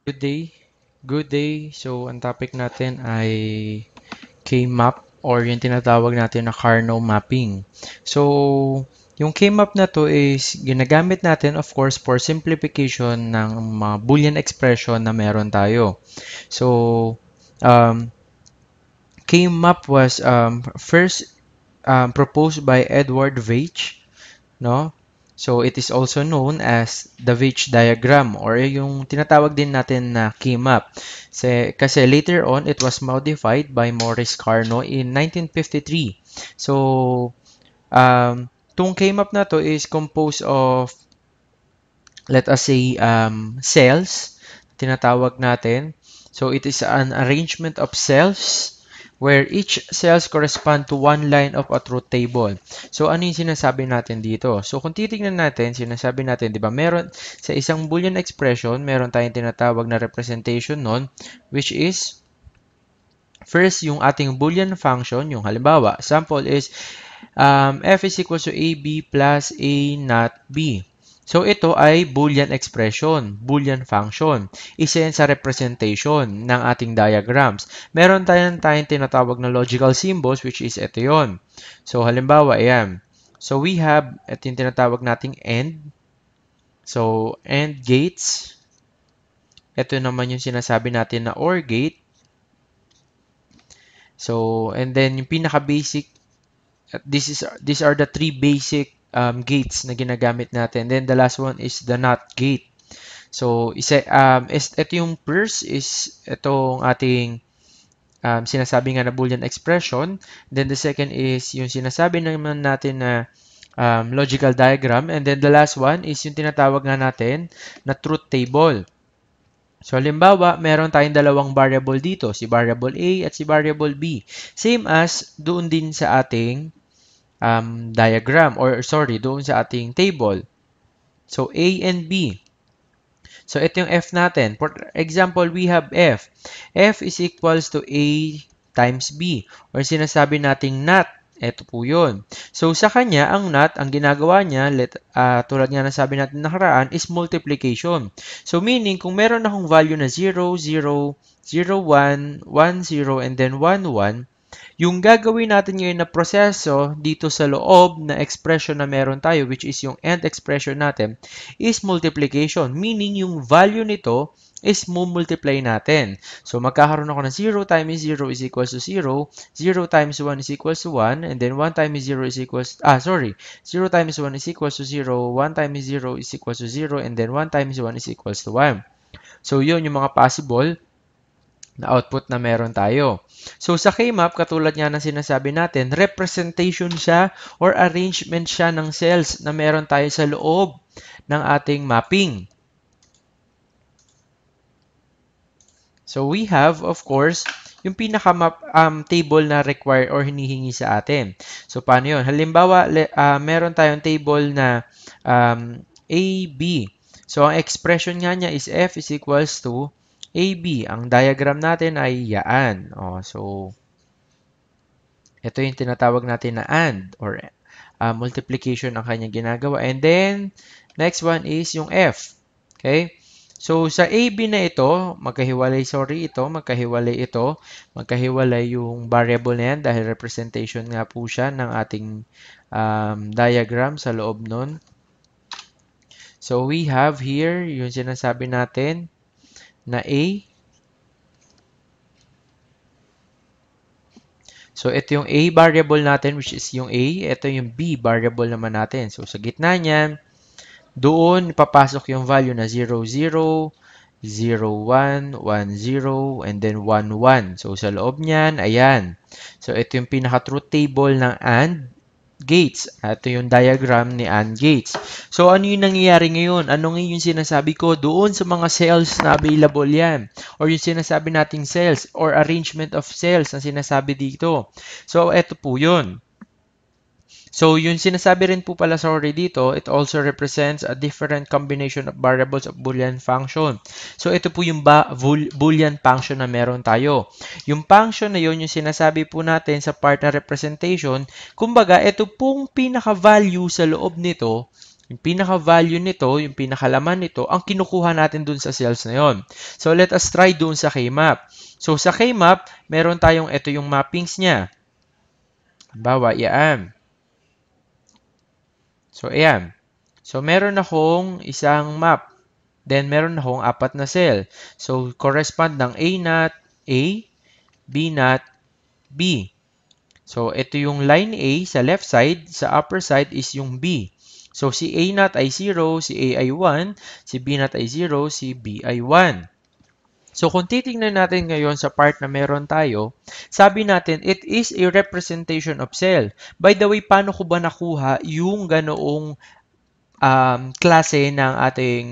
Good day. Good day. So, ang topic natin ay K-map or yung tinatawag natin na Karnaugh mapping. So, yung K-map na to is ginagamit natin of course for simplification ng mga Boolean expression na meron tayo. So, um, K-map was first proposed by Edward Veitch, no? So it is also known as the Veitch diagram or yung tinatawag din natin na key map. Kasi later on it was modified by Maurice Carnot in 1953. So tong key map na to is composed of, let us say, cells, tinatawag natin. So it is an arrangement of cells where each cells correspond to one line of a truth table. So ano yung sinasabi natin dito? So kung titingnan natin, sinasabi natin, di ba, meron sa isang Boolean expression, meron tayong tinatawag na representation nun, which is first yung ating Boolean function, yung halimbawa, sample is f is equals to ab plus a not b. So, ito ay Boolean expression, Boolean function. Isa yan sa representation ng ating diagrams. Meron tayong tinatawag na logical symbols, which is ito yon. So, halimbawa, ayan. So, we have ito yung tinatawag nating AND. So, AND gates. Ito naman yung sinasabi natin na OR gate. So, and then yung pinaka-basic, these are the three basic gates na ginagamit natin. Then the last one is the NOT gate. So ito yung first is itong ating sinasabi nga na Boolean expression. Then the second is yung sinasabi naman natin na logical diagram. And then the last one is yung tinatawag nga natin na truth table. So, halimbawa, meron tayong dalawang variable dito, si variable A at si variable B. Same as doon din sa ating diagram or sorry, doon sa ating table. So, A and B. So, ito yung F natin. For example, we have F. F is equals to A times B or sinasabi nating NOT. Ito po yun. So, sa kanya, ang NOT, ang ginagawa niya, tulad nga na sabi natin nakaraan, is multiplication. So, meaning, kung meron akong value na 0, 0, 0, 1, 1, 0, and then 1, 1, yung gagawin natin ngayon na proseso dito sa loob na expression na meron tayo, which is yung end expression natin, is multiplication. Meaning, yung value nito is multiply natin. So, magkakaroon ako ng 0 times 0 is equals to 0, 0 times 1 is equals to 1, and then 1 times 0 is equals, 0 times 1 is equals to 0, 1 times 0 is equals to 0, and then 1 times 1 is equals to 1. So, yun yung mga possible na output na meron tayo. So, sa K-map, katulad nga ng sinasabi natin, representation siya or arrangement siya ng cells na meron tayo sa loob ng ating mapping. So, we have, of course, yung pinaka-map table na required or hinihingi sa atin. So, paano yun? Halimbawa, meron tayong table na A, B. So, ang expression nga niya is F is equals to AB. Ang diagram natin ay yaan. So, ito yung tinatawag natin na AND or multiplication ang kanyang ginagawa. And then, next one is yung F. Okay? So, sa AB na ito, magkahiwalay yung variable na yan dahil representation nga po siya ng ating diagram sa loob nun. So, we have here yung sinasabi natin na A. So, ito yung A variable natin, which is yung A. Ito yung B variable naman natin. So, sa gitna niyan, doon papasok yung value na 0, 0, 0, 1, 1, 0, and then 1, 1. So, sa loob niyan, ayan. So, ito yung pinaka-truth table ng AND gates. Ito yung diagram ni AND gates. So, ano yung nangyayari ngayon? Ano nga yung sinasabi ko? Doon sa mga cells na available yan. Or yung sinasabi nating cells or arrangement of cells na sinasabi dito. So, ito po yun. So, yung sinasabi rin po pala sorry dito, it also represents a different combination of variables of Boolean function. So, ito po yung Boolean function na meron tayo. Yung function na yun, yung sinasabi po natin sa part na representation, kumbaga, ito pong pinaka-value sa loob nito Yung pinaka-value nito, yung pinakalaman nito, ang kinukuha natin dun sa cells na yon. So, let us try dun sa K-map. So, sa K-map, meron tayong, ito yung mappings niya. Halimbawa, yan. So, ayan. So, meron akong isang map. Then, meron akong 4 na cell. So, correspond ng A naught, A, B naught, B. So, ito yung line A sa left side, sa upper side is yung B. So, si A naught ay 0, si A ay 1, si B naught ay 0, si B ay 1. So, kung titingnan natin ngayon sa part na meron tayo, sabi natin, it is a representation of cell. By the way, paano ko ba nakuha yung ganoong klase ng ating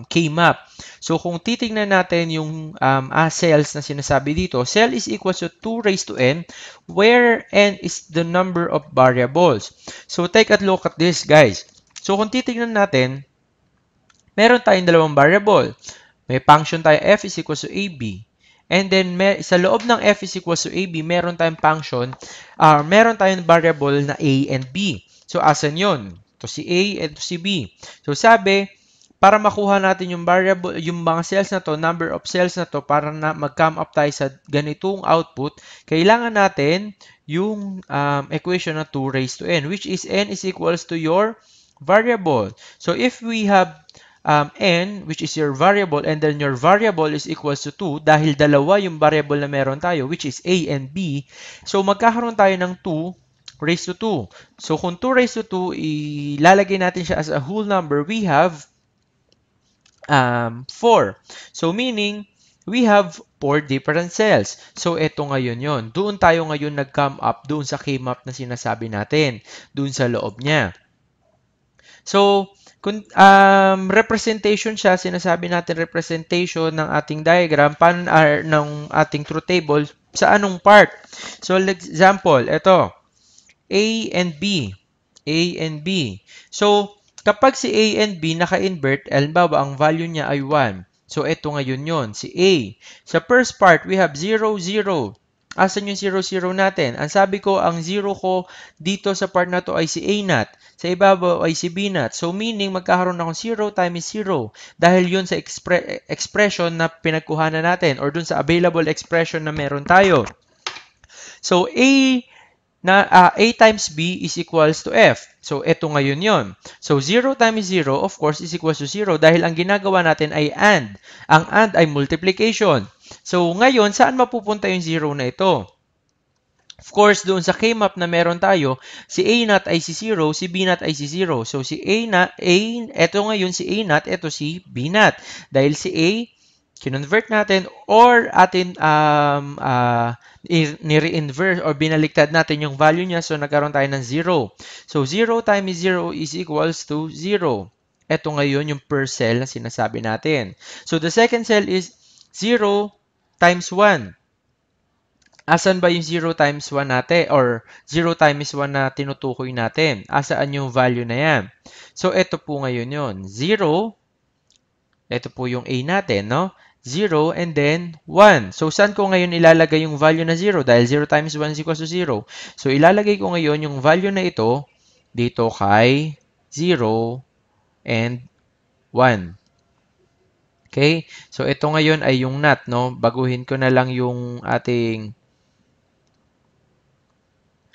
K-map? So, kung titingnan natin yung cells na sinasabi dito, cell is equals to 2 raised to n, where n is the number of variables. So, take a look at this, guys. So, kung titingnan natin, meron tayong dalawang variable. May function tayo f is equals to ab. And then, sa loob ng f is equals to ab, meron tayong function, meron tayong variable na a and b. So, asan yun? Ito si a and ito si b. So, sabi, para makuha natin yung variable, yung mga cells na to, number of cells na to, para na mag-come up tayo sa ganitong output, kailangan natin yung equation na 2 raised to n, which is n is equals to your variable. So, if we have n, which is your variable, and then your variable is equals to 2, dahil dalawa yung variable na meron tayo, which is a and b, so magkakaroon tayo ng 2 raised to 2. So, kung 2 raised to 2, ilalagay natin siya as a whole number, we have 4. So, meaning, we have 4 different cells. So, eto ngayon yon. Doon tayo ngayon nag-come up doon sa K-map na sinasabi natin, doon sa loob niya. So, kung representation siya, sinasabi natin representation ng ating diagram, ng ating truth table, sa anong part? So, example, ito, A and B. A and B. So, kapag si A and B naka-invert, halimbawa, ang value niya ay 1. So, ito ngayon yon, si A. Sa first part, we have 0, 0. Asan yung 0, 0 natin? Ang sabi ko, ang 0 ko dito sa part na to ay si A naught. Sa ibabaw ay si B naught. So, meaning, magkakaroon akong 0 times 0. Dahil yun sa expression na pinagkuhanan natin or dun sa available expression na meron tayo. So, A times B is equals to F. So, eto ngayon yon. So, 0 times 0, of course, is equals to 0 dahil ang ginagawa natin ay AND. Ang AND ay multiplication. So, ngayon, saan mapupunta yung 0 na ito? Of course, doon sa K-map na meron tayo, si A naught ay si 0, si B naught ay si 0. So, si eto ngayon si A naught, eto si B naught. Dahil si A, kinonvert natin or atin ni-reinverse or binaliktad natin yung value niya. So, nagkaroon tayo ng 0. So, 0 times 0 is equals to 0. Ito ngayon yung per cell na sinasabi natin. So, the second cell is 0 times 1. Asan ba yung 0 times 1 natin or 0 times 1 na tinutukoy natin? Asaan yung value na yan? So, ito po ngayon yun. 0, ito po yung A natin, no? 0 and then 1. So, saan ko ngayon ilalagay yung value na 0? Dahil 0 times 1 is equals to 0. So, ilalagay ko ngayon yung value na ito dito kay 0 and 1. Okay? So, ito ngayon ay yung not, no? Baguhin ko na lang yung ating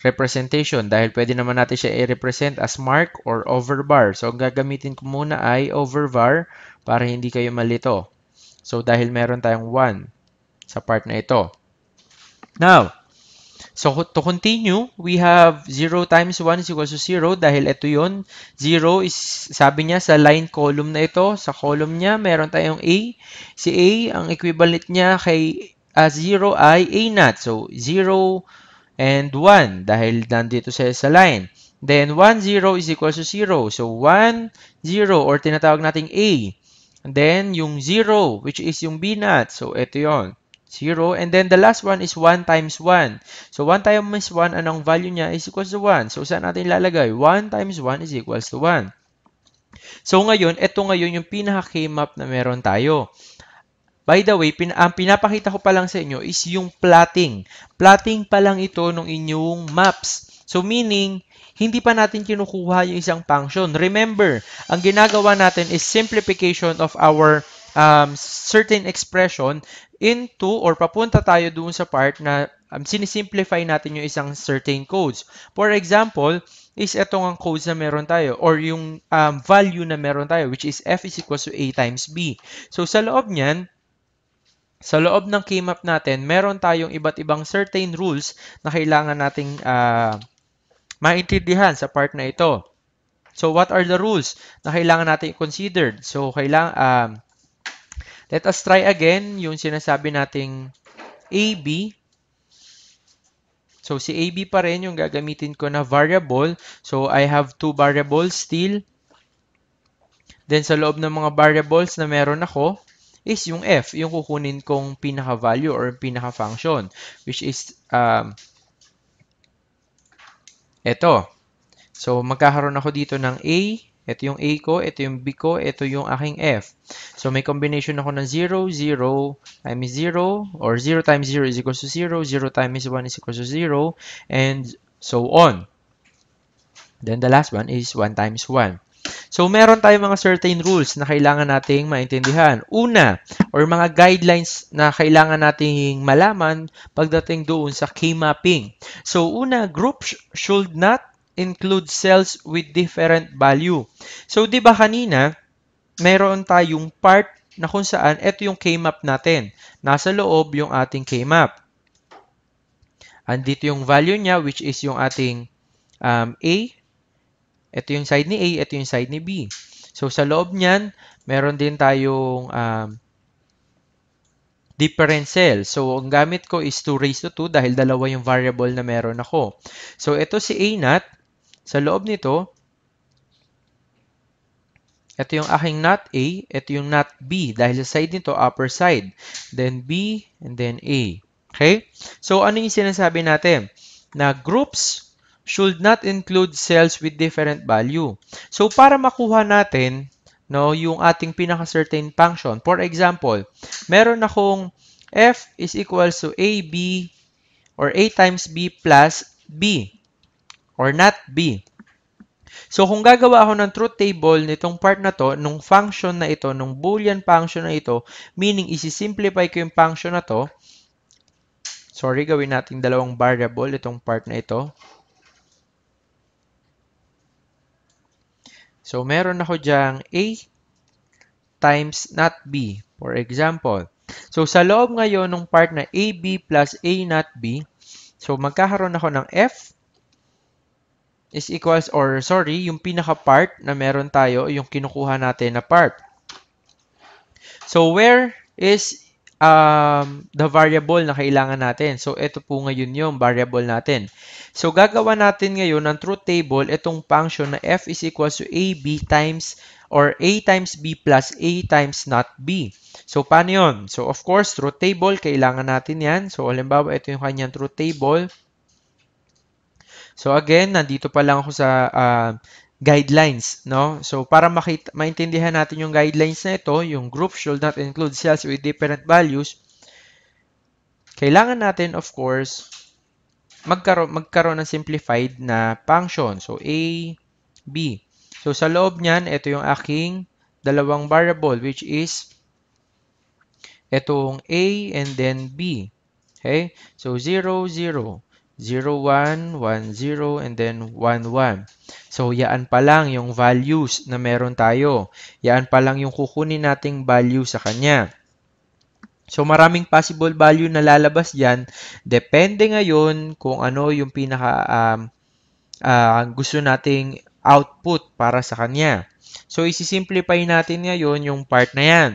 representation dahil pwede naman natin siya i-represent as mark or overbar. So, ang gagamitin ko muna ay overbar para hindi kayo malito. So, dahil meron tayong 1 sa part na ito. Now, so to continue, we have 0 times 1 is equals to 0 dahil ito yun. 0 is, sabi niya, sa line column na ito. Sa column niya, meron tayong A. Si A, ang equivalent niya kay 0 ay A naught. So, 0 and 1 dahil nandito siya sa line. Then, 1, 0 is equals to 0. So, 1, 0 or tinatawag nating A. And then, yung 0, which is yung B naught. So, ito yon 0. And then, the last one is 1 times 1. So, 1 times 1, anong value niya is equals to 1. So, saan natin ilalagay? 1 times 1 is equals to 1. So, ngayon, ito ngayon yung pinaka-K-map na meron tayo. By the way, ang pinapakita ko pa lang sa inyo is yung plotting. Plotting pa lang ito ng inyong maps. So, meaning, hindi pa natin kinukuha yung isang function. Remember, ang ginagawa natin is simplification of our certain expression into or papunta tayo doon sa part na sinisimplify natin yung isang certain codes. For example, is itong ang codes na meron tayo or yung value na meron tayo which is f is equals to a times b. So sa loob niyan, sa loob ng K-map natin, meron tayong iba't ibang certain rules na kailangan nating maintindihan sa part na ito. So what are the rules na kailangan natin i-consider? So let us try again yung sinasabi nating AB. So, si AB pa rin yung gagamitin ko na variable. So, I have two variables still. Then, sa loob ng mga variables na meron ako is yung f, yung kukunin kong pinaka-value or pinaka-function, which is ito. So, magkakaroon ako dito ng A. Ito yung A ko, ito yung B ko, ito yung aking F. So, may combination ako ng 0, 0 times 0, or 0 times 0 is equals to 0, 0 times 1 is equals to 0, and so on. Then, the last one is 1 times 1. So, meron tayong mga certain rules na kailangan nating maintindihan. Una, or mga guidelines na kailangan nating malaman pagdating doon sa K-mapping. So, una, group should not include cells with different value. So, di ba kanina, meron tayong part na kung saan ito yung K-map natin. Nasa loob yung ating K-map. Andito yung value niya, which is yung ating A. Ito yung side ni A, ito yung side ni B. So, sa loob niyan, meron din tayong different cells. So, ang gamit ko is 2 raised to 2 dahil dalawa yung variable na meron ako. So, ito si A naught. Sa loob nito, ito yung aking not A, ito yung not B. Dahil sa side nito, upper side. Then B, and then A. Okay? So, ano yung sinasabi natin? Na groups should not include cells with different value. So, para makuha natin yung ating pinaka-certain function, for example, meron akong f is equals to AB or A times B plus B or not B. So, kung gagawa ako ng truth table nitong part na to, nung function na ito, nung boolean function na ito, meaning isi-simplify ko yung function na to. Sorry, gawin natin dalawang variable itong part na ito. So, meron ako dyang A times not B, for example. So, sa loob ngayon ng part na AB plus A not B, so magkakaroon ako ng F is equals, or sorry, yung pinaka-part na meron tayo, yung kinukuha natin na part. So, where is the variable na kailangan natin? So, ito po ngayon yung variable natin. So, gagawa natin ngayon ng truth table, itong function na f is equals to AB times or A times B plus A times not B. So, paano yun? So, of course, truth table, kailangan natin yan. So, halimbawa, ito yung kanyang truth table. So again, nandito pa lang ako sa guidelines, no? So para maintindihan natin yung guidelines na ito, yung group should not include cells with different values, kailangan natin of course magkaroon ng simplified na function. So A, B. So sa loob niyan, ito yung aking dalawang variable which is itong A and then B. Okay? So 0, 0. 0, 1, 1, 0, and then 1, 1. So, yaan pa lang yung values na meron tayo. Yaan pa lang yung kukunin nating value sa kanya. So, maraming possible value na lalabas dyan. Depende ngayon kung ano yung pinaka gusto nating output para sa kanya. So, isi-simplify natin ngayon yung part na yan.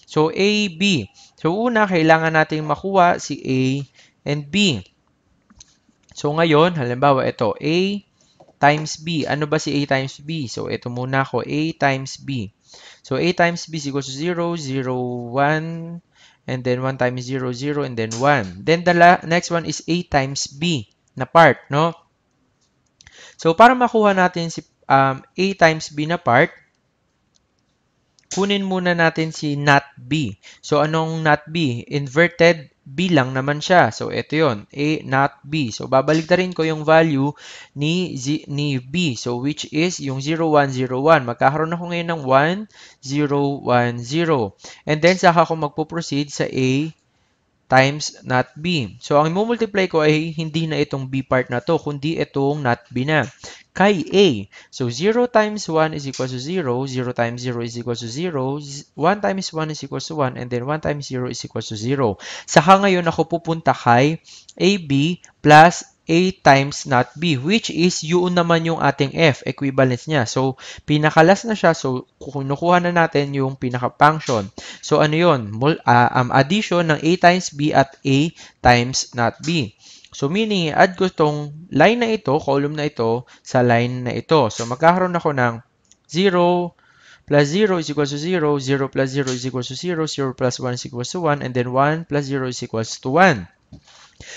So, A, B. So, una, kailangan nating makuha si A and B. So, ngayon, halimbawa, ito, A times B. Ano ba si A times B? So, ito muna ako, A times B. So, A times B is equals to 0, 0, 1, and then 1 times 0, 0, and then 1. Then, the next one is A times B na part, no? So, para makuha natin si A times B na part, kunin muna natin si not B. So, anong not B? Inverted B lang naman siya. So, ito yon, A not B. So, babaliktarin ko yung value ni B. So, which is yung 0, 1, 0, 1. Magkakaroon ako ngayon ng 1, 0, 1, 0. And then, saka ako magpo-proceed sa A times not B. So, ang multiply ko ay hindi na itong B part na to, kundi itong not B na. Kay A. So, 0 times 1 is equal to 0, 0 times 0 is equal to 0, 1 times 1 is equal to 1, and then 1 times 0 is equal to 0. Saka ngayon ako pupunta kay AB plus A times not B, which is yun naman yung ating F, equivalence niya. So, pinakalas na siya. So, kunukuha na natin yung pinaka-function. So, ano yun? Addition ng A times B at A times not B. So, meaning, add ko tong line na ito, column na ito, sa line na ito. So, magkakaroon ako ng 0 plus 0 is equal to 0, 0 plus 0 is equal to 0, 0 plus 1 is equal to 1, and then 1 plus 0 is equal to 1.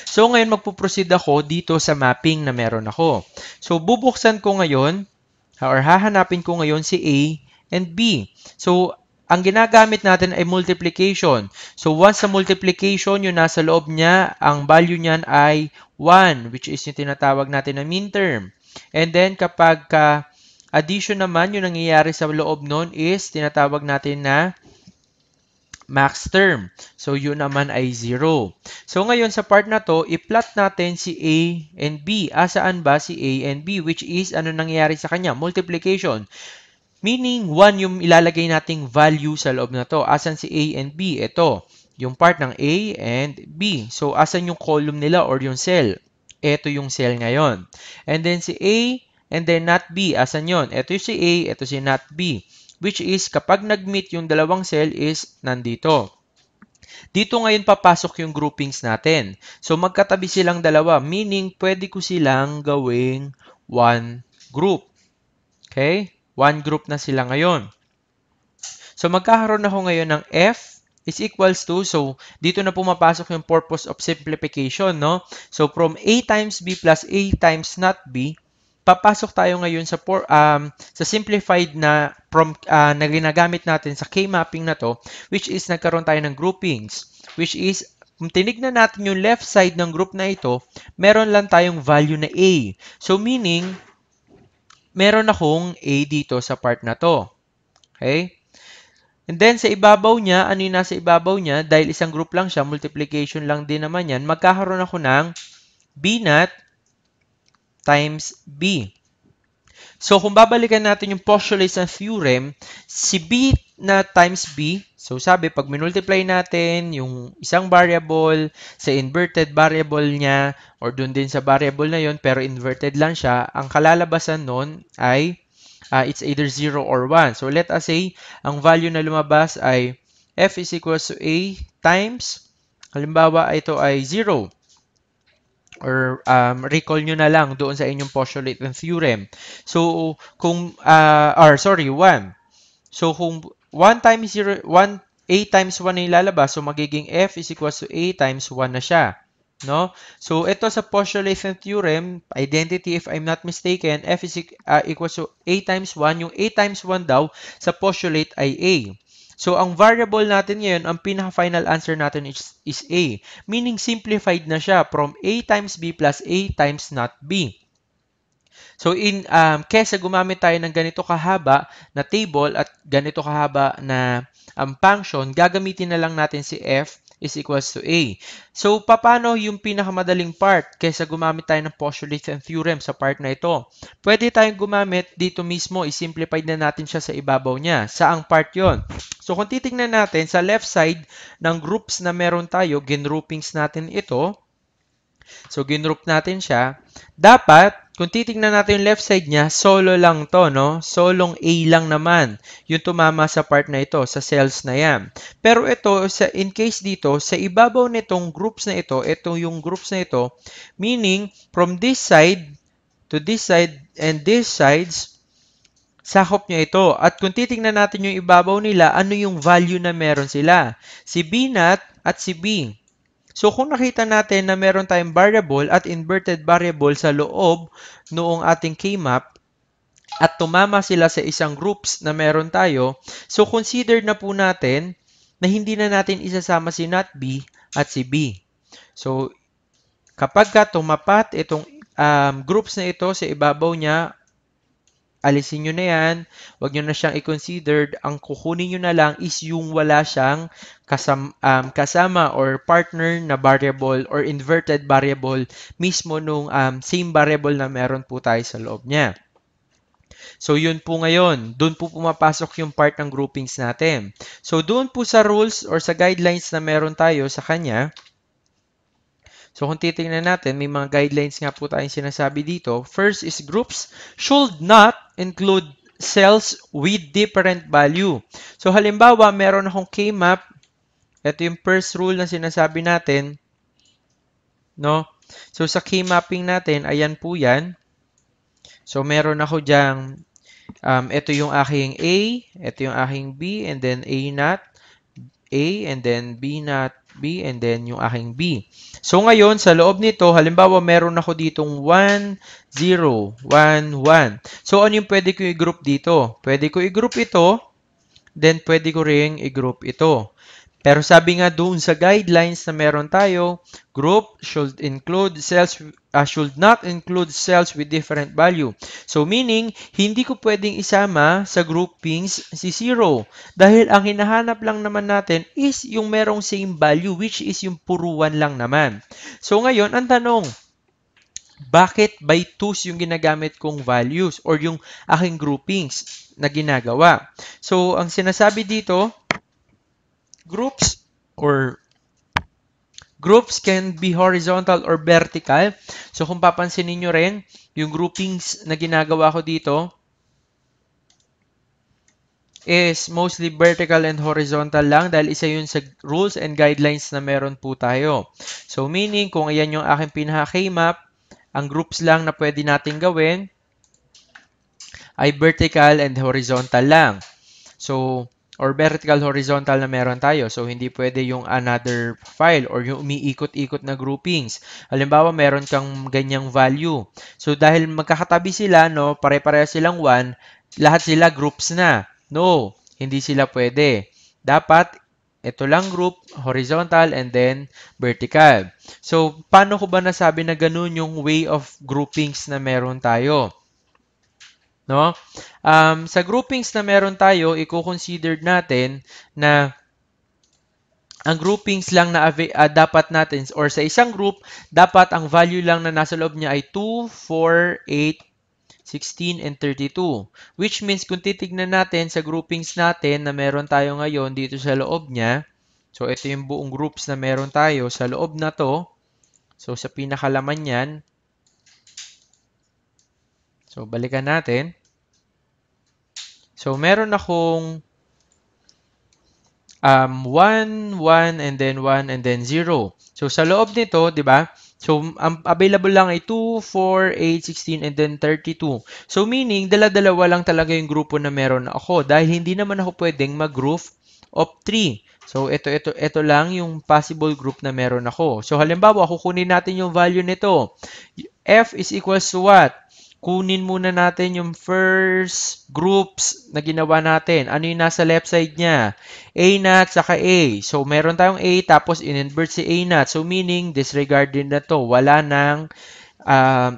So, ngayon magpo-proceed ako dito sa mapping na meron ako. So, bubuksan ko ngayon, or hahanapin ko ngayon si A and B. So, ang ginagamit natin ay multiplication. So, once sa multiplication, yung nasa loob niya, ang value niyan ay 1, which is yung tinatawag natin na mean term. And then, kapag addition naman, yung nangyayari sa loob nun is tinatawag natin na max term. So, yun naman ay 0. So, ngayon sa part na to, i-plot natin si A and B. Asaan ba si A and B? Which is, ano nangyayari sa kanya? Multiplication. Meaning, 1 yung ilalagay nating value sa loob na to. Asan si A and B? Ito. Yung part ng A and B. So, asan yung column nila or yung cell? Ito yung cell ngayon. And then si A and then not B. Asan yon? Ito yung si A, ito si not B. Which is, kapag nag-meet yung dalawang cell is nandito. Dito ngayon papasok yung groupings natin. So, magkatabi silang dalawa. Meaning, pwede ko silang gawing one group. Okay? One group na sila ngayon. So, magkakaroon ako ngayon ng F is equals to, so, dito na pumapasok yung purpose of simplification, no? So, from A times B plus A times not B, papasok tayo ngayon sa simplified na na ginagamit natin sa K-mapping na to, which is nagkaroon tayo ng groupings, which is kung tinignan natin yung left side ng group na ito, meron lang tayong value na A. So meaning, meron akong A dito sa part na to. Okay? And then sa ibabaw niya, ano yung nasa ibabaw niya? Dahil isang group lang siya, multiplication lang din naman yan, magkakaroon ako ng B naught times B. So, kung babalikan natin yung postulates ng theorem, si B na times B, so sabi, pag minultiply natin yung isang variable sa inverted variable niya, or dun din sa variable na yon pero inverted lang siya, ang kalalabasan nun ay, it's either 0 or 1. So, let us say, ang value na lumabas ay f is equals to a times, halimbawa, ito ay 0. Or recall nyo na lang doon sa inyong postulate ng theorem. So, kung, 1. So, kung 1 times 0, 1, a times 1 na ilalabas, so magiging f is equals to a times 1 na siya. No? So, ito sa postulate ng theorem, identity if I'm not mistaken, f is equals to a times 1. Yung a times 1 daw sa postulate ay a. So, ang variable natin ngayon, ang pinaka-final answer natin is A. Meaning, simplified na siya from A times B plus A times not B. So, kesa gumamit tayo ng ganito kahaba na table at ganito kahaba na function, gagamitin na lang natin si F is equals to A. So, paano yung pinakamadaling part kaysa gumamit tayo ng postulates and theorem sa part na ito? Pwede tayong gumamit dito mismo, i-simplify na natin siya sa ibabaw niya. Saang part yon? So, kung titignan natin sa left side ng groups na meron tayo, ginroupings natin ito. So, ginroup natin siya. Dapat, kung titignan natin yung left side niya, solo lang to, no? Solong A lang naman yung tumama sa part na ito, sa cells na yan. Pero ito, in case dito, sa ibabaw nitong groups na ito yung groups na ito, meaning, from this side to this side and these sides, sakop niya ito. At kung titingnan natin yung ibabaw nila, ano yung value na meron sila? Si B naught at si B. So, kung nakita natin na meron tayong variable at inverted variable sa loob noong ating K-map, at tumama sila sa isang groups na meron tayo, so consider na po natin na hindi na natin isasama si not B at si B. So, kapag ka tumapat itong groups na ito sa ibabaw niya, alisin nyo na yan. Huwag nyo na siyang i-consider. Ang kukunin nyo na lang is yung wala siyang kasama or partner na variable or inverted variable mismo nung same variable na meron po tayo sa loob niya. So, yun po ngayon. Doon po pumapasok yung part ng groupings natin. So, doon po sa rules or sa guidelines na meron tayo sa kanya, so, kung titingnan natin, may mga guidelines nga po tayong sinasabi dito. First is groups should not include cells with different value. So, halimbawa, meron akong K-map. Ito yung first rule na sinasabi natin. No? So, sa K-mapping natin, ayan po yan. So, meron ako dyang, ito yung aking A, ito yung aking B, and then A not, A, and then B not, B, and then yung aking B. So, ngayon, sa loob nito, halimbawa, meron ako ditong 1, 0, 1, 1. So, ano yung pwede ko i-group dito? Pwede ko i-group ito, then pwede ko ring i-group ito. Pero sabi nga doon sa guidelines na meron tayo, group should not include cells with different value. So meaning, hindi ko pwedeng isama sa groupings si 0. Dahil ang hinahanap lang naman natin is yung merong same value, which is yung puruan lang naman. So ngayon, ang tanong, bakit by 2's yung ginagamit kong values or yung aking groupings na ginagawa? So, ang sinasabi dito, groups can be horizontal or vertical. So, kung papansinin nyo rin, yung groupings na ginagawa ko dito is mostly vertical and horizontal lang dahil isa yun sa rules and guidelines na meron po tayo. So, meaning, kung ayan yung aking pinaka-K-map, ang groups lang na pwede natin gawin ay vertical and horizontal lang. So, or vertical horizontal na meron tayo. So, hindi pwede yung another file or yung umiikot-ikot na groupings. Halimbawa, meron kang ganyang value. So, dahil magkakatabi sila, no, pare-pareha silang 1, lahat sila groups na. No, hindi sila pwede. Dapat, ito lang group, horizontal, and then vertical. So, paano ko ba nasabi na ganun yung way of groupings na meron tayo? No? Sa groupings na meron tayo, i-consider natin na ang groupings lang na dapat natin or sa isang group, dapat ang value lang na nasa loob niya ay 2, 4, 8, 16, and 32. Which means kung titignan natin sa groupings natin na meron tayo ngayon dito sa loob niya, so ito yung buong groups na meron tayo sa loob na to. So sa pinakalaman niyan, so balikan natin. So, meron akong 1, 1, and then 1, and then 0. So, sa loob nito, di ba? So, ang available lang ay 2, 4, 8, 16, and then 32. So, meaning, dala-dalawa lang talaga yung grupo na meron ako dahil hindi naman ako pwedeng mag-group of 3. So, ito lang yung possible group na meron ako. So, halimbawa, kukunin natin yung value nito. F is equals to what? Kunin muna natin yung first groups na ginawa natin. Ano yung nasa left side niya? A naught saka A. So, meron tayong A tapos in-invert si A naught. So, meaning, disregard din na to. Wala nang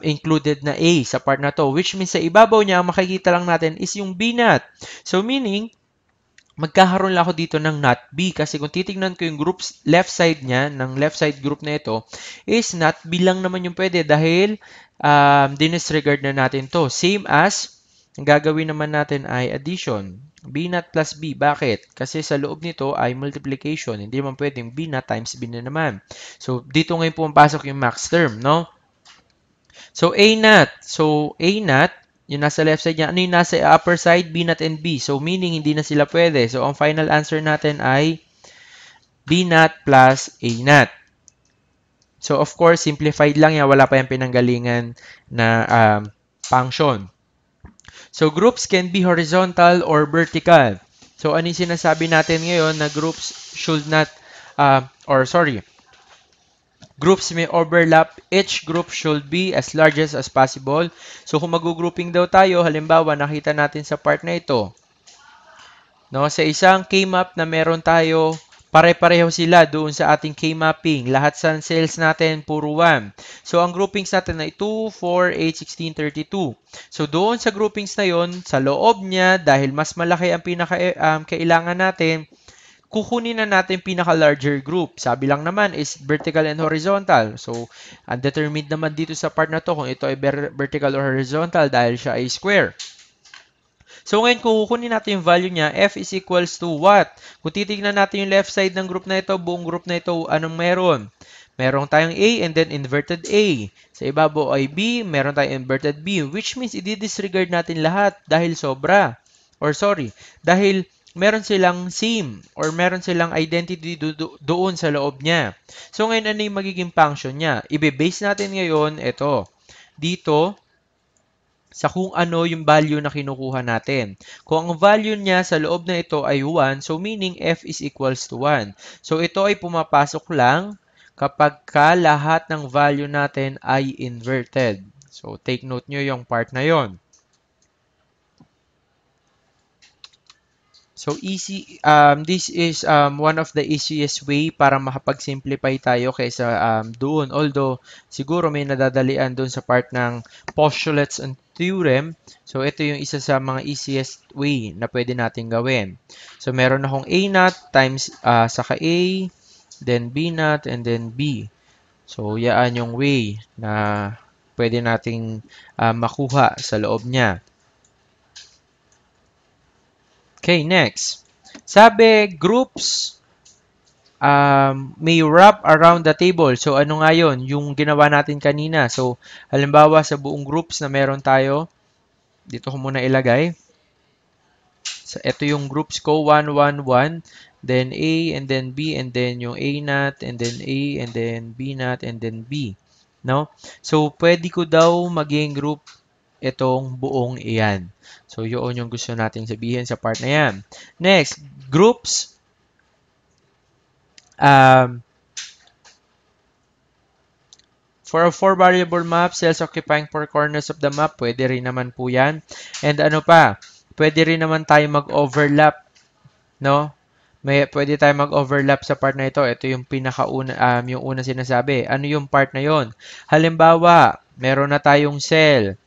included na A sa part na to. Which means, sa ibabaw niya, ang makikita lang natin is yung B naught. So, meaning, magkakaroon lang ako dito ng not B. Kasi kung titignan ko yung groups left side niya, ng left side group na ito, is not B lang naman yung pwede dahil dinisregard na natin to. Same as, ang gagawin naman natin ay addition. B naught plus B. Bakit? Kasi sa loob nito ay multiplication. Hindi naman pwedeng B naught times B na naman. So, dito ngayon pumapasok yung max term, no? So, A naught. So, A naught, yung nasa left side niya, ano yung nasa upper side? B naught and B. So, meaning, hindi na sila pwede. So, ang final answer natin ay B naught plus A naught. So, of course, simplified lang yan. Wala pa yung pinanggalingan na function. So, groups can be horizontal or vertical. So, ano yung sinasabi natin ngayon na groups should not, Groups may overlap. Each group should be as large as possible. So kung mag-grouping daw tayo, halimbawa nakita natin sa part na ito, no, sa isang K-map na meron tayo, pare-pareho sila doon sa ating K-mapping. Lahat sa cells natin, puro 1. So, ang groupings natin ay 2, 4, 8, 16, 32. So, doon sa groupings na yon, sa loob niya, dahil mas malaki ang kailangan natin, kukunin na natin pinaka-larger group. Sabi lang naman is vertical and horizontal. So, undetermined naman dito sa part na to kung ito ay vertical or horizontal dahil siya ay square. So ngayon, kung kukunin natin yung value niya, f is equals to what? Kung titignan natin yung left side ng group na ito, buong group na ito, anong meron? Meron tayong A and then inverted A. Sa ibabaw ay B, meron tayong inverted B, which means i-disregard natin lahat dahil sobra. Or sorry, dahil meron silang same or meron silang identity doon sa loob niya. So ngayon, ano yung magiging function niya? Ibe-base natin ngayon, ito, dito, sa kung ano yung value na kinukuha natin. Kung ang value niya sa loob na ito ay 1, so meaning f is equals to 1. So ito ay pumapasok lang kapag ka lahat ng value natin ay inverted. So take note nyo yung part na yon. So this is one of the easiest way para makapag-simplify tayo kaysa doon. Although siguro may nadadalian doon sa part ng postulates and theorem. So ito yung isa sa mga easiest way na pwede natin gawin. So meron akong A naught times saka A, then B naught, and then B. So yaan yung way na pwede nating makuha sa loob niya. Okay, next. Sabi, groups may wrap around the table. So, ano nga yun? Yung ginawa natin kanina. So, halimbawa sa buong groups na meron tayo, dito ko muna ilagay. So, ito yung groups ko, 1, 1, 1, then A, and then B, and then yung A naught, and then A, and then B naught, and then B. No? So, pwede ko daw maging group itong buong iyan. So, yun yung gusto nating sabihin sa part na yan. Next, groups. For a 4-variable map, cells occupying 4 corners of the map, pwede rin naman po yan. And ano pa, pwede rin naman tayo mag-overlap, no? Pwede tayo mag-overlap sa part na ito. Ito yung pinakauna, yung una sinasabi. Ano yung part na yon? Halimbawa, meron na tayong cell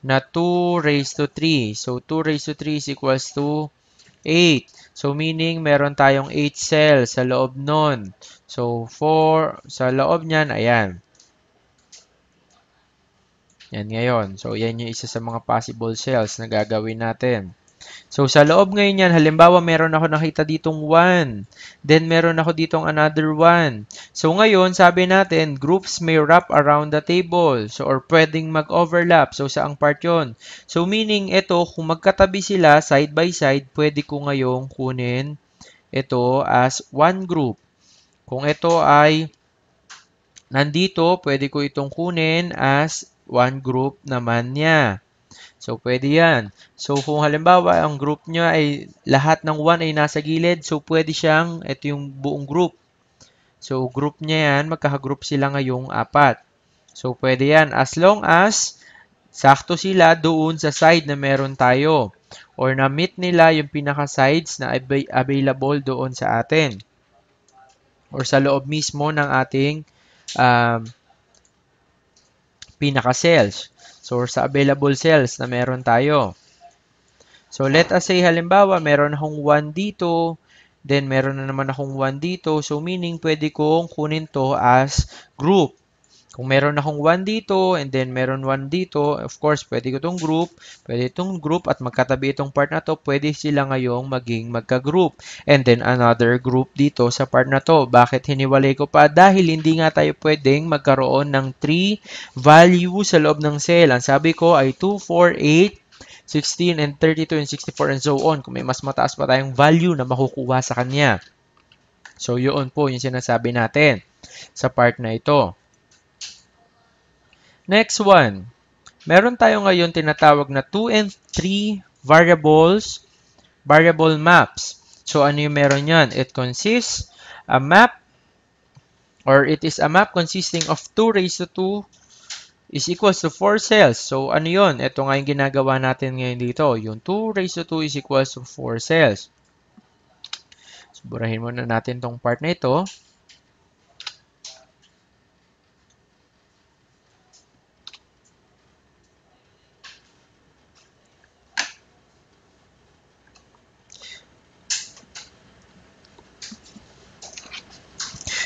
na 2 raised to 3. So, 2 raised to 3 is equals to 8. So, meaning, meron tayong 8 cells sa loob nun. So, 4 sa loob niyan, ayan. Yan ngayon. So, yan yung isa sa mga possible cells na gagawin natin. So, sa loob ngayon yan, halimbawa, meron ako nakita ditong 1. Then, meron ako ditong another 1. So, ngayon, sabi natin, groups may wrap around the table. So, or pwedeng mag-overlap. So, saang part yon? So, meaning, ito, kung magkatabi sila, side by side, pwede ko ngayong kunin ito as one group. Kung ito ay nandito, pwede ko itong kunin as one group naman niya. So, pwede yan. So, kung halimbawa, ang group nyo ay lahat ng 1 ay nasa gilid, so pwede siyang, ito yung buong group. So, group niya yan, magkakagroup sila ngayong 4. So, pwede yan as long as sakto sila doon sa side na meron tayo or na-meet nila yung pinaka-sides na available doon sa atin or sa loob mismo ng ating pinaka-cells. So, sa available cells na meron tayo. So, let us say, halimbawa, meron akong 1 dito, then meron na naman akong 1 dito. So, meaning, pwede kong kunin to as group. Kung meron akong 1 dito, and then meron 1 dito, of course, pwede ko itong group, pwede itong group, at magkatabi itong part na to, pwede sila ngayong maging magka-group. And then, another group dito sa part na to. Bakit hiniwalay ko pa? Dahil hindi nga tayo pwedeng magkaroon ng 3 value sa loob ng cell. Ang sabi ko ay 2, 4, 8, 16, and 32, and 64, and so on. Kung may mas mataas pa tayong value na makukuha sa kanya. So, yun po yung sinasabi natin sa part na ito. Next one. Meron tayo ngayon tinatawag na 2 and 3 variable maps. So, ano yung meron yan? It consists a map or it is a map consisting of 2 raised to 2 is equals to 4 cells. So, ano yun? Ito nga yung ginagawa natin ngayon dito. Yung 2 raised to 2 is equals to 4 cells. So, burahin muna natin tong part na ito.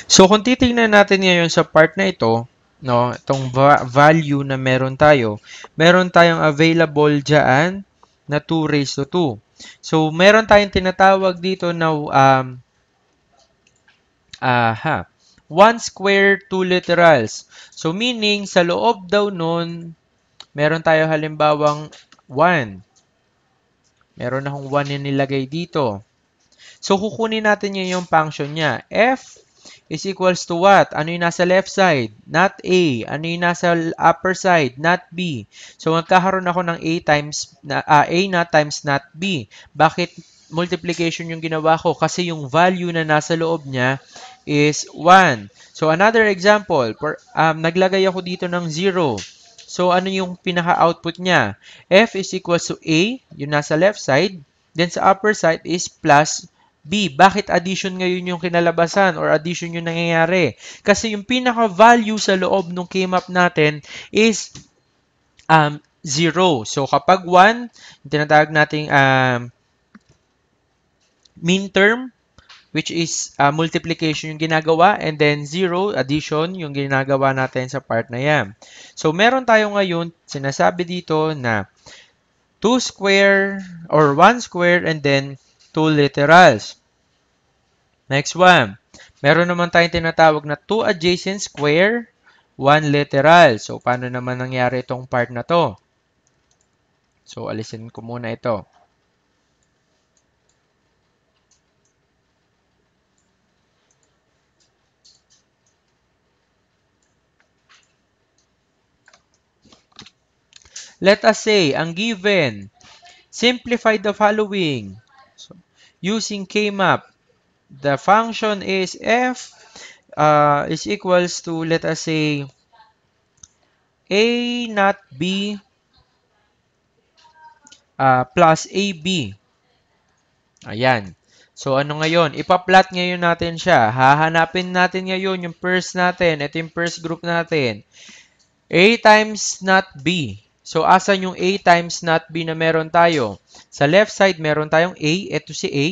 So, kung titingnan natin ngayon sa part na ito, no, itong value na meron tayong available dyan na 2 raised to 2. So, meron tayong tinatawag dito na 1 square, 2 literals. So, meaning, sa loob daw nun, meron tayo halimbawang 1. Meron akong 1 na nilagay dito. So, kukunin natin yung function niya. F is equals to what? Ano yung nasa left side? Not A. Ano yung nasa upper side? Not B. So, magkakaroon ako ng A na times not B. Bakit multiplication yung ginawa ko? Kasi yung value na nasa loob niya is 1. So, another example. Naglagay ako dito ng 0. So, ano yung pinaka-output niya? F is equals to A, yung nasa left side. Then, sa upper side is plus B. Bakit addition ngayon yung kinalabasan or addition yung nangyayari? Kasi yung pinaka-value sa loob ng K-map natin is 0. So, kapag 1, yung tinatawag nating min term, which is multiplication yung ginagawa, and then 0, addition, yung ginagawa natin sa part na yan. So, meron tayo ngayon, sinasabi dito na 2 square or 1 square and then 2 literals. Next one. Meron naman tayong tinatawag na 2 adjacent square, 1 literal. So, paano naman nangyari itong part na to? So, alisin ko muna ito. Let us say, ang given, simplify the following. So, using K-map, the function is f is equals to, let us say, a not b plus ab. Ayan. So, ano ngayon? Ipa-plot ngayon natin siya. Hahanapin natin ngayon yung first natin. Ito yung first group natin. A times not B. So, asan yung A times not B na meron tayo? Sa left side, meron tayong A. Ito si A.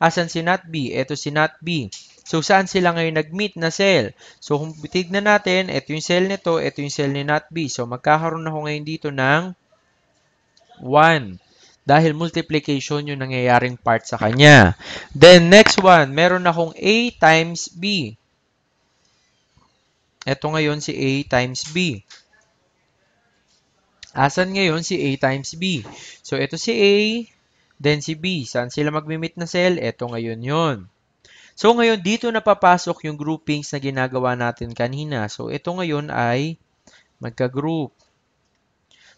Asan si not B? Ito si not B. So, saan sila ngayon nag-meet na cell? So, kung tignan natin, ito yung cell nito, ito yung cell ni not B. So, magkakaroon ako ngayon dito ng 1. Dahil multiplication yung nangyayaring part sa kanya. Then, next one, meron akong A times B. Ito ngayon si A times B. Asan ngayon si A times B? So, ito si A, then si B. Saan sila magmi-meet na cell? Ito ngayon yun. So, ngayon, dito na papasok yung groupings na ginagawa natin kanina. So, ito ngayon ay magka-group.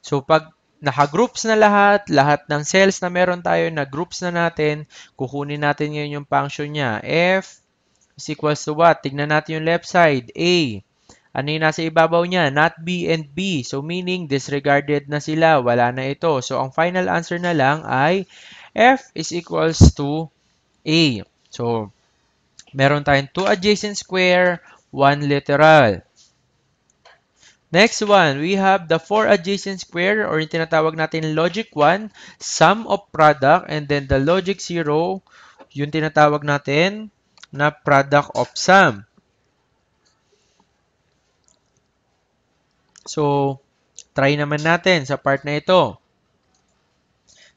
So, pag naka-groups na lahat ng cells na meron tayo na groups na natin, kukunin natin ngayon yung function niya. F is equals to what? Tignan natin yung left side. A. Ano yung nasa ibabaw niya? Not B and B. So, meaning disregarded na sila. Wala na ito. So, ang final answer na lang ay F is equals to A. So, meron tayong 2 adjacent square, 1 literal. Next one, we have the 4 adjacent square or yung tinatawag natin logic 1, sum of product, and then the logic 0, yung tinatawag natin na product of sum. So, try naman natin sa part na ito.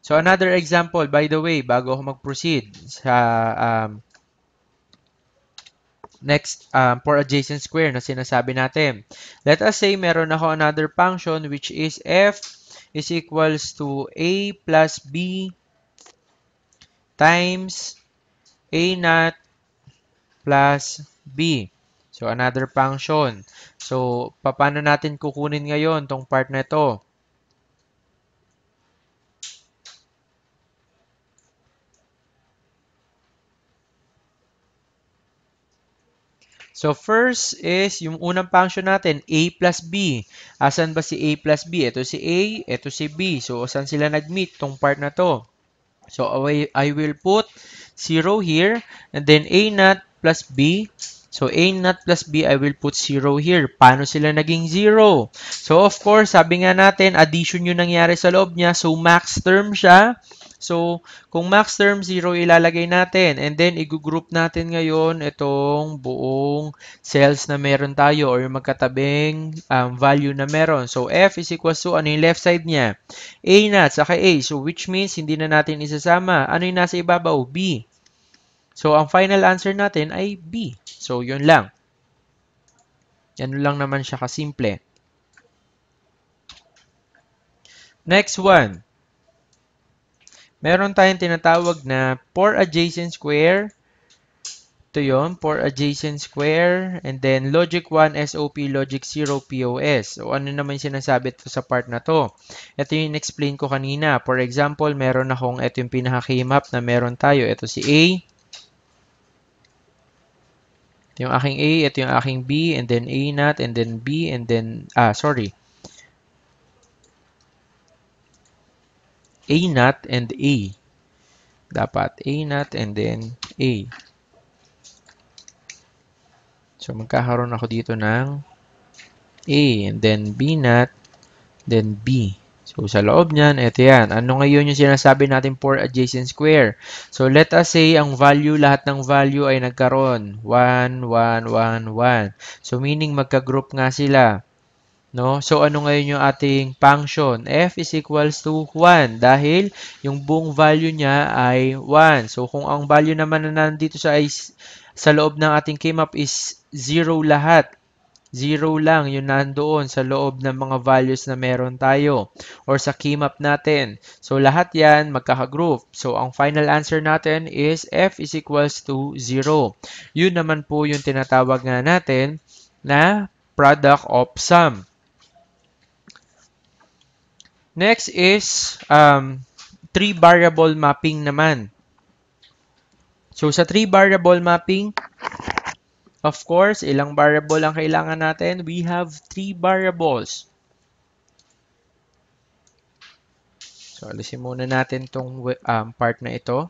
So, another example, by the way, bago ako mag-proceed sa next for adjacent square na sinasabi natin. Let us say meron ako another function which is f is equals to a plus b times a naught plus b. So, another function. So, paano natin kukunin ngayon tong part na to? So, first is yung unang function natin, a plus b. Asan ba si a plus b? Ito si a, ito si b. So, saan sila nag-meet tong part na to? So, I will put 0 here, and then a naught plus b. So, a naught plus b, I will put 0 here. Paano sila naging 0? So, of course, sabi nga natin, addition yung nangyari sa loob niya. So, max term siya. So, kung max term 0, ilalagay natin. And then, i-group natin ngayon itong buong cells na meron tayo or yung magkatabing value na meron. So, f is equals to, ano yung left side niya? A naught, saka A. So, which means, hindi na natin isasama. Ano yung nasa ibabaw? B. So, ang final answer natin ay B. So, yun lang. Yan lang naman siya kasimple. Next one. Meron tayong tinatawag na for adjacent square. Ito yun, for adjacent square. And then, logic 1, SOP, logic 0, POS. So, ano naman sinasabi ito sa part na to? Ito yung explain ko kanina. For example, meron akong, ito yung pinaka-K-map na meron tayo. Ito si A. Ito yung aking A, ito yung aking B, and then A naught, and then B, and then, A naught and A. Dapat A naught and then A. So, magkakaroon ako dito ng A, and then B naught, then B. So, sa loob niyan, ito yan. Ano ngayon yung sinasabi natin for adjacent square? So, let us say, ang value, lahat ng value ay nagkaroon. 1, 1, 1, 1. So, meaning magka-group nga sila. No? So, ano ngayon yung ating function? F is equals to 1 dahil yung buong value niya ay 1. So, kung ang value naman na nandito sa loob ng ating K-map is 0 lahat. 0 lang yung nandoon sa loob ng mga values na meron tayo or sa K-map natin. So, lahat yan magkakagroup. So, ang final answer natin is F is equals to 0. Yun naman po yung tinatawag nga natin na product of sum. Next is three variable mapping naman. So, sa three variable mapping, of course, ilang variable ang kailangan natin? We have three variables. So, alisin muna natin itong part na ito.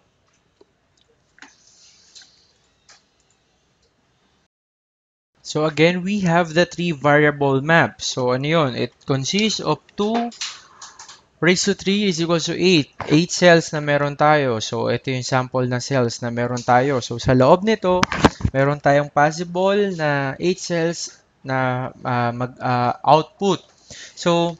So, again, we have the three variable map. So, ano yun? It consists of 2 raised to 3 is equals to 8. 8 cells na meron tayo. So, ito yung sample na cells na meron tayo. So, sa loob nito, meron tayong possible na 8 cells na mag-output. So,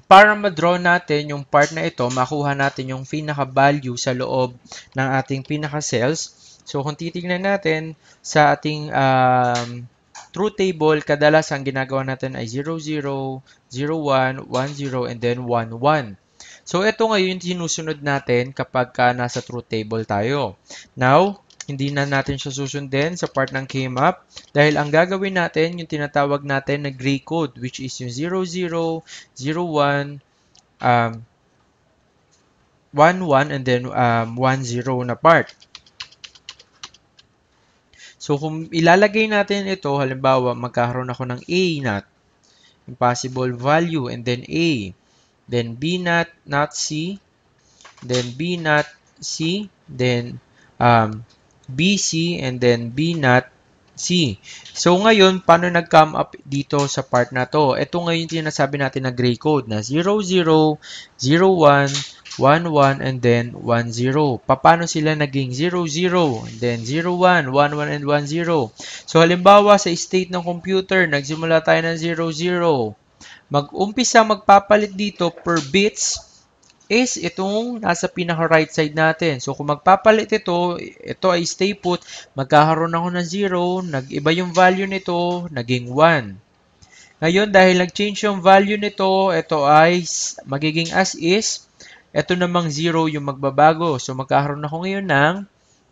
para ma-draw natin yung part na ito, makuha natin yung pinaka-value sa loob ng ating pinaka-cells. So, kung titignan natin sa ating truth table, kadalasan ginagawa natin ay 0, 0, 0, 1, 1, 0, and then 1, 1. So, ito ngayon sinusunod natin kapag nasa truth table tayo. Now, hindi na natin siya susundin sa part ng K-map dahil ang gagawin natin yung tinatawag natin na gray code which is yung 0, 0, 0, 1, 1, 1, and then 1, 0 na part. So, kung ilalagay natin ito, halimbawa, magkakaroon ako ng A naught, impossible value, and then A, then B naught, not C, then B naught, C, then BC, and then B naught, C. So, ngayon, paano nag-come up dito sa part na to? Ito ngayon sinasabi natin na gray code na 0, 0, 0, 1, 1, 1, and then 1, 0. Paano sila naging 0, 0, and then 0, 1, 1, 1, and 1, 0? So, halimbawa, sa state ng computer, nagsimula tayo ng 0, 0. Mag-umpisa magpapalit dito per bits is itong nasa pinaka-right side natin. So, kung magpapalit ito ay stay put, magkakaroon ako ng 0, nag-iba yung value nito, naging 1. Ngayon, dahil nag-change yung value nito, ito ay magiging as is. Ito namang 0 yung magbabago. So, magkakaroon ako ngayon ng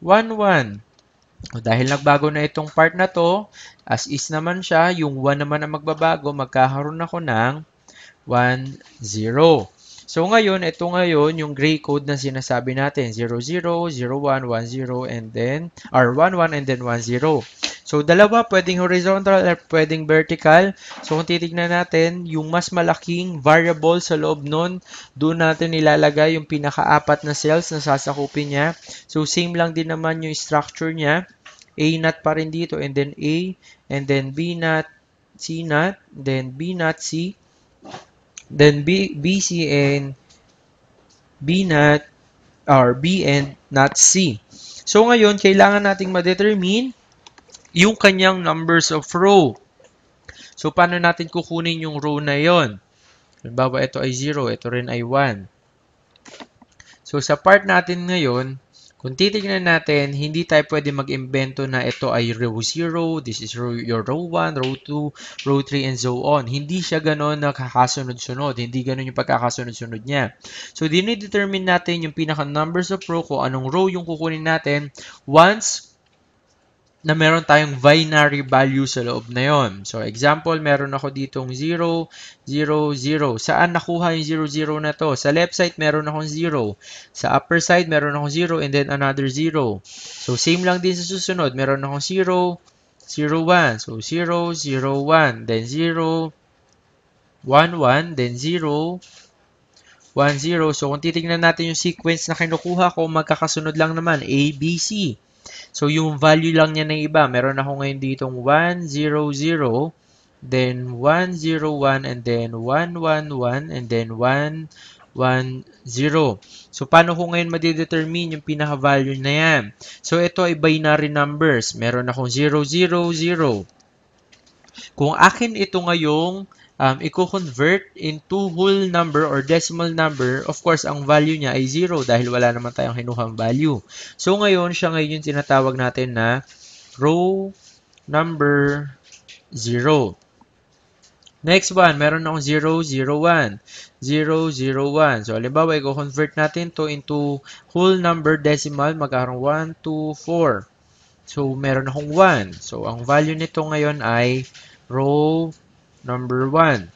1, 1. Dahil nagbago na itong part na to, as is naman siya, yung 1 naman ang magbabago, magkakaroon ako ng 1, 0. So, ngayon, ito ngayon yung gray code na sinasabi natin. 0, 0, 0, 1, 1, 0, and then, or 1, 1, and then 1, 0. So, dalawa, pwedeng horizontal at pwedeng vertical. So, kung titignan natin, yung mas malaking variable sa loob nun, doon natin nilalagay yung pinaka-apat na cells na sasakupin niya. So, same lang din naman yung structure niya. A naught pa rin dito, and then A, and then B naught, C naught, then B naught C, then B C, and B naught, or B and not C. So, ngayon, kailangan nating ma-determine yung kanyang numbers of row. So, paano natin kukunin yung row na yon? Halimbawa, ito ay 0, ito rin ay 1. So, sa part natin ngayon, kung titignan natin, hindi tayo pwede mag-imbento na ito ay row 0, this is your row 1, row 2, row 3, and so on. Hindi siya ganon nakakasunod-sunod. Hindi ganon yung pagkakasunod-sunod niya. So, dinidetermine natin yung pinaka-numbers of row, kung anong row yung kukunin natin once na meron tayong binary value sa loob na yon. So, example, meron ako ditong 0, 0, 0. Saan nakuha yung 0, 0 na to? Sa left side, meron akong 0. Sa upper side, meron akong 0 and then another 0. So, same lang din sa susunod. Meron akong 0, 0, 1. So, 0, 0, 1. Then 0, 1, 1. Then 0, 1, 0. So, kung titignan natin yung sequence na kinukuha ko, magkakasunod lang naman. A, B, C. So, yung value lang niya na iba. Meron ako ngayon ditong 1, 0, 0, then 1, 0, 1, and then 1, 1, 1, and then 1, 1, 0. So, paano ko ngayon madidetermine yung pinaka-value na yan? So, ito ay binary numbers. Meron akong 0, 0, 0. Kung akin ito ngayong i-convert into whole number or decimal number, of course, ang value niya ay 0 dahil wala naman tayong kinuhang value. So, ngayon, siya ngayon yung tinatawag natin na row number 0. Next one, meron akong 0, 0, 1. 0, 0, 1. So, halimbawa, i-convert natin to into whole number decimal, magkakaroon 1, 2, 4. So, meron akong 1. So, ang value nito ngayon ay row number 1.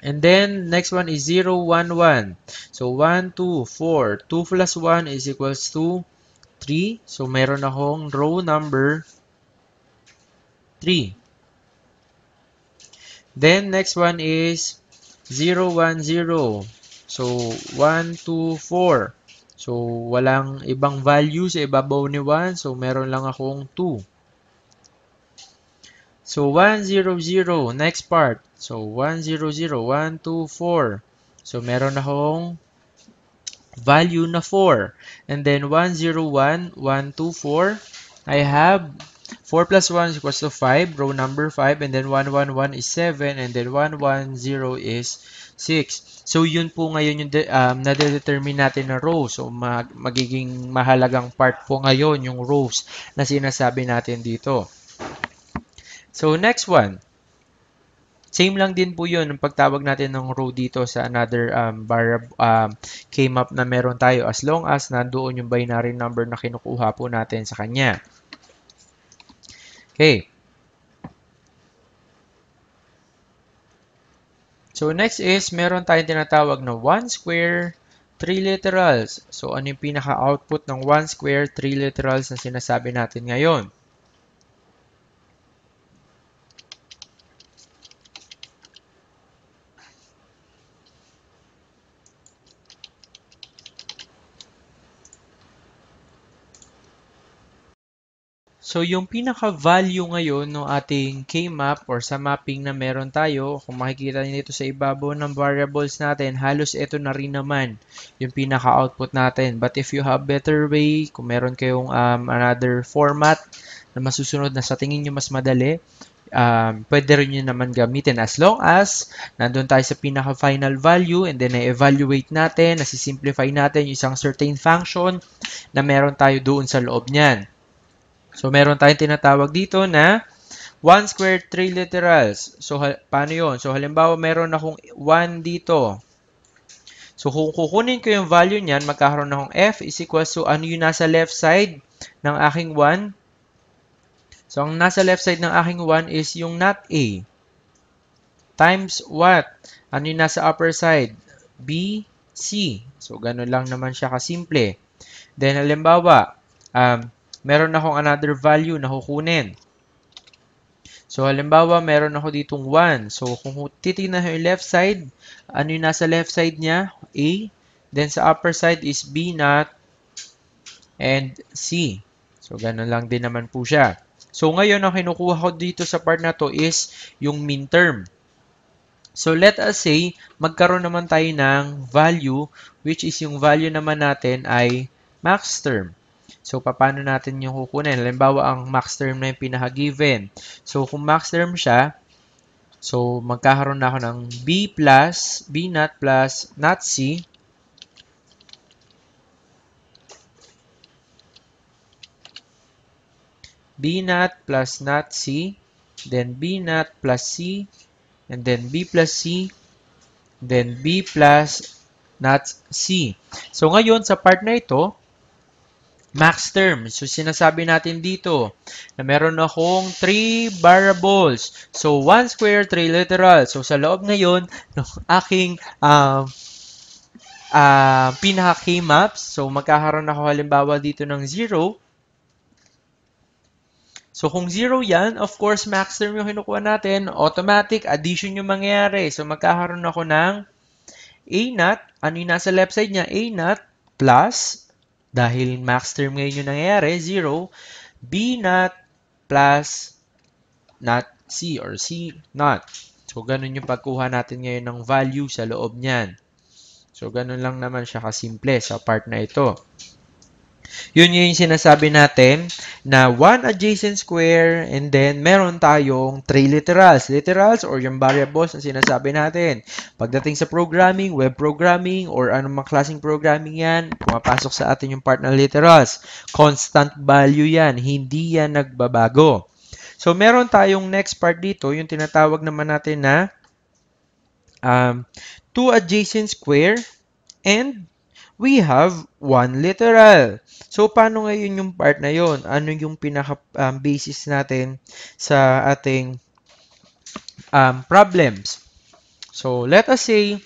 And then, next one is 0, 1, 1. So, 1, 2, 4. 2 plus 1 is equals to 3. So, meron akong row number 3. Then, next one is 0, 1, 0. So, 1, 2, 4. So, walang ibang value sa ibabaw ni 1. So, meron lang akong 2. So, 1, 0, 0. Next part. So, 1, 0, 0. 1, 2, 4. So, meron akong value na 4. And then, 1, 0, 1. 1, 2, 4. I have 4 plus 1 is equals to 5. Row number 5. And then, 1, 1, 1 is 7. And then, 1, 1, 0 is 6. So, yun po ngayon yung nade-determine natin na row. So, magiging mahalagang part po ngayon yung rows na sinasabi natin dito. So, next one. Same lang din po yun ang pagtawag natin ng row dito sa another K-map na meron tayo as long as nandoon yung binary number na kinukuha po natin sa kanya. Okay. So, next is meron tayong tinatawag na 1 square, 3 literals. So, ano yung pinaka-output ng 1 square, 3 literals na sinasabi natin ngayon? So, yung pinaka-value ngayon ng ating K-map or sa mapping na meron tayo, kung makikita niyo dito sa ibabaw ng variables natin, halos ito na rin naman yung pinaka-output natin. But if you have better way, kung meron kayong another format na masusunod na sa tingin nyo mas madali, pwede rin nyo naman gamitin as long as nandun tayo sa pinaka-final value and then na-evaluate natin, nasisimplify natin yung isang certain function na meron tayo doon sa loob niyan. So, meron tayong tinatawag dito na 1 squared 3 literals. So, paano yun? So, halimbawa, meron akong 1 dito. So, kung kukunin ko yung value niyan, magkakaroon akong f is equals to ano yung nasa left side ng aking 1. So, ang nasa left side ng aking 1 is yung not a. Times what? Ano yung nasa upper side? B, C. So, ganun lang naman siya kasimple. Then, halimbawa, meron akong another value na kukunin. So, halimbawa, meron ako ditong 1. So, kung titignan ko yung left side, ano yung nasa left side niya? A. Then, sa upper side is B naught and C. So, ganun lang din naman po siya. So, ngayon, ang kinukuha ko dito sa part na to is yung min term. So, let us say, magkaroon naman tayo ng value, which is yung value naman natin ay max term. So, paano natin yung kukunin? Halimbawa, ang max term na yung pinaka-given. So, kung max term siya, so, magkakaroon na ako ng B plus, B naught plus not C. B naught plus not C. Then, B naught plus C. And then, B plus C. Then, B plus not C. So, ngayon, sa part na ito, max term. So, sinasabi natin dito na meron akong 3 variables. So, 1 square, 3 literal. So, sa loob ngayon ng aking pinaka-K-maps, so, magkakaroon ako halimbawa dito ng 0. So, kung 0 yan, of course, max term yung kinukuha natin, automatic addition yung mangyayari. So, magkakaroon ako ng A naught, ano yung nasa left side niya? A naught plus, dahil max term ngayon yung nangyayari, 0, B naught plus not C or C naught. So, ganun yung pagkuha natin ngayon ng value sa loob niyan. So, ganun lang naman siya kasimple sa part na ito. Yun yung sinasabi natin na 1 adjacent square and then meron tayong 3 literals. Literals or yung variables na sinasabi natin. Pagdating sa programming, web programming, or anumang klaseng programming yan, pumapasok sa atin yung part ng literals. Constant value yan. Hindi yan nagbabago. So, meron tayong next part dito, yung tinatawag naman natin na 2 adjacent square and we have 1 literal. So, paano ngayon yung part na yon? Ano yung pinaka-basis natin sa ating problems? So, let us say,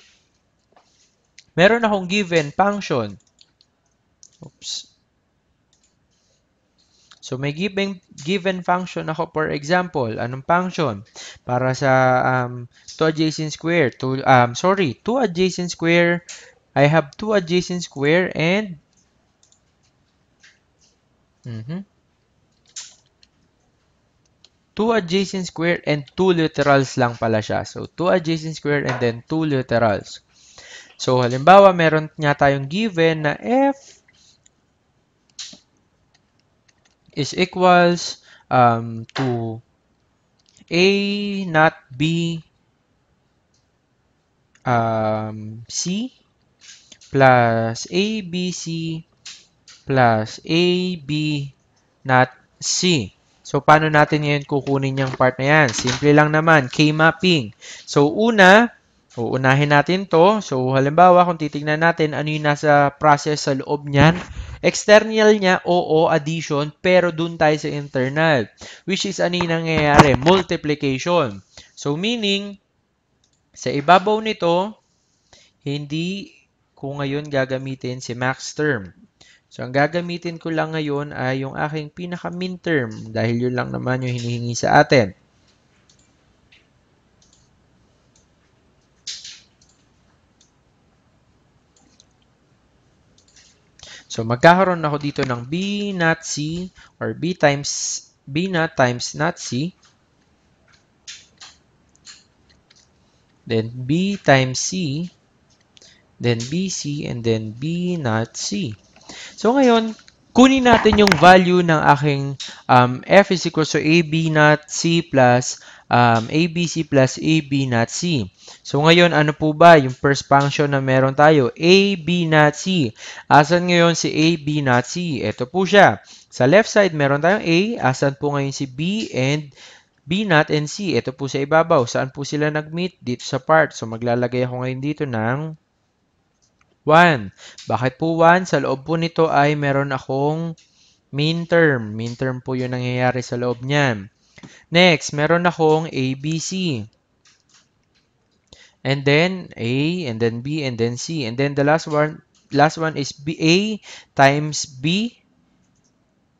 meron akong given function. Oops. So, may given function ako, for example. Anong function? Para sa 2 adjacent square. 2 adjacent square. I have 2 adjacent square and 2 adjacent square and 2 literals lang pala siya. So, 2 adjacent square and then 2 literals. So, halimbawa, meron nga tayong given na f is equals to a not b c plus abc plus ab not c. So, paano natin ngayon kukunin yung part na yan? Simple lang naman, K-mapping. So, uunahin natin to. So, halimbawa, kung titingnan natin ano yung nasa process sa loob niyan, external niya, oo, addition, pero dun tayo sa internal. Which is, ano yung nangyayari? Multiplication. So, meaning, sa ibabaw nito, hindi ko ngayon gagamitin si max term. So, ang gagamitin ko lang ngayon ay yung aking pinaka-min term dahil yun lang naman yung hinihingi sa atin. So, magkakaroon ako dito ng B not C or B not times not C. Then, B times C. Then, BC and then B not C. So, ngayon, kunin natin yung value ng aking F is equal to AB not C plus ABC plus AB not C. So, ngayon, ano po ba yung first function na meron tayo? AB not C. Asan ngayon si AB not C? Ito po siya. Sa left side, meron tayong A. Asan po ngayon si B and B not and C? Ito po sa ibabaw. Saan po sila nag-meet? Dito sa part. So, maglalagay ako ngayon dito ng 1. Bakit po 1? Sa loob po nito ay meron akong min term. Min term po yung nangyayari sa loob niyan. Next, meron akong ABC. And then A, and then B, and then C. And then the last one is A times B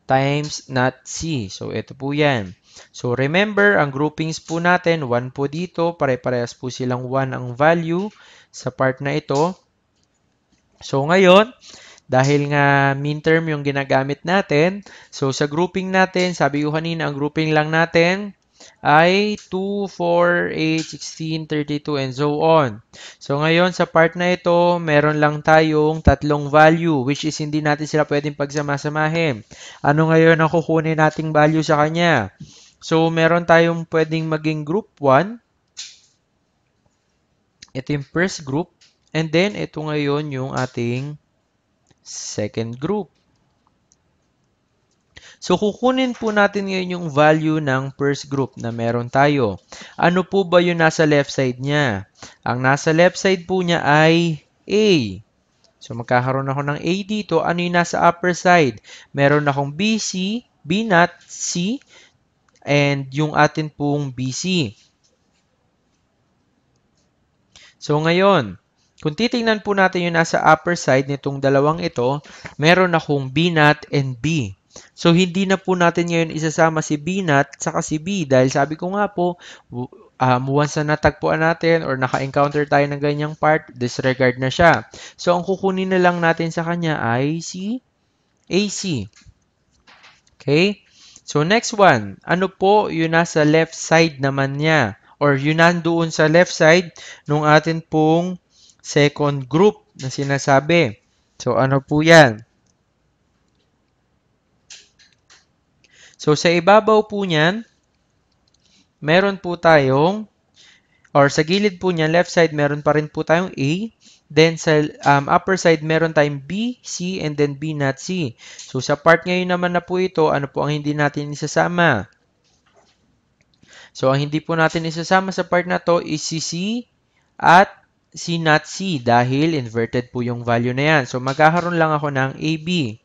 times not C. So, ito po yan. So, remember, ang groupings po natin, 1 po dito, pare-parehas po silang 1 ang value sa part na ito. So, ngayon, dahil nga mean term yung ginagamit natin, so sa grouping natin, sabi ko kanina, ang grouping lang natin ay 2, 4, 8, 16, 32, and so on. So ngayon, sa part na ito, meron lang tayong tatlong value, which is hindi natin sila pwedeng pagsama-samahin. Ano ngayon ang kukunin nating value sa kanya? So meron tayong pwedeng maging group 1. Ito yung first group. And then, ito ngayon yung ating second group. So, kukunin po natin ngayon yung value ng first group na meron tayo. Ano po ba yung nasa left side niya? Ang nasa left side po niya ay A. So, magkakaroon ako ng A dito. Ano yung nasa upper side? Meron akong BC, B not C, and yung atin pong BC. So, ngayon, kung titingnan po natin yung nasa upper side nitong dalawang ito, meron akong B not and B. So, hindi na po natin ngayon isasama si B not saka si B dahil sabi ko nga po, once na natagpuan natin or naka-encounter tayo ng ganyang part, disregard na siya. So, ang kukunin na lang natin sa kanya ay si AC. Okay? So, next one. Ano po yung nasa left side naman niya? Or yun nandoon sa left side nung atin pong second group na sinasabi. So, ano po yan? So, sa ibabaw po niyan, meron po tayong, or sa gilid po niyan, left side, meron pa rin po tayong A. Then, sa upper side, meron tayong B, C, and then B not C. So, sa part ngayon naman na po ito, ano po ang hindi natin isasama? So, ang hindi po natin isasama sa part na to is si C at C not C dahil inverted po yung value na yan. So, magkakaroon lang ako ng AB.